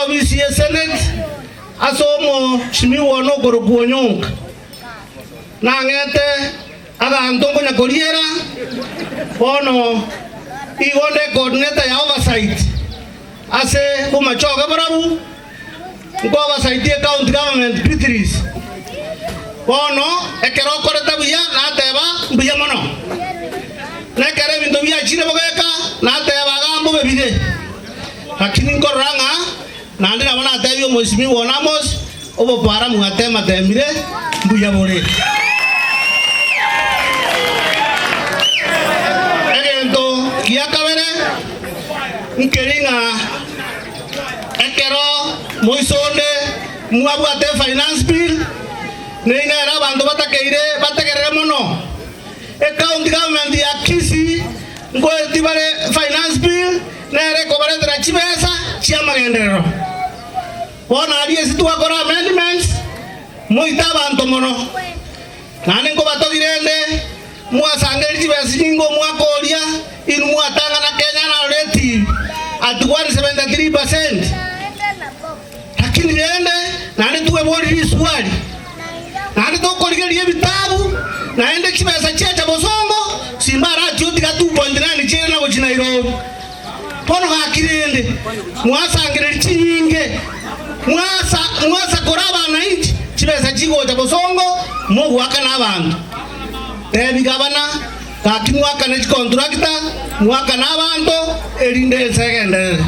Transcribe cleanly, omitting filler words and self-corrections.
obisi ya Senate asomo chimiwo no gorokuonyonka na ngete abantu ngonya koriera bono igonde coordinator ya oversight ase kumachoka barabu ngo oversight ya county government P3s bono ekero koreta buya na teba buya mono na kare bintu bya chire bogeka na teba gambo bebide lakini ngoranga na ndira bana tebyo mosimi wonamos obo para mugatema temire buya bore ya kabere nkeringa ekero moisonde muabwate finance bill neinga era bantu batakerere mono county government ya Kisii ngoetibare finance bill nere kobaretera chibesa chia magenderero bona aliesi twakora amendments moita bantu mono nane ngo batogirende muasangeri chibesa nyingo mwakoria inu muatanga na Kenya na reti at 173%, lakini niende nani tuwe bori swali nani tokoligeria vitabu naende chibesa cha bosongo simbara jodi ka 2.9 chena na Nairobi pono hakirende muasangeri chinyinge muasa koraba na inchi chibesa chigo cha bosongo mo waka na bantu ebi gabana kaki mwaka na contractor mwaka na bantu erinde segende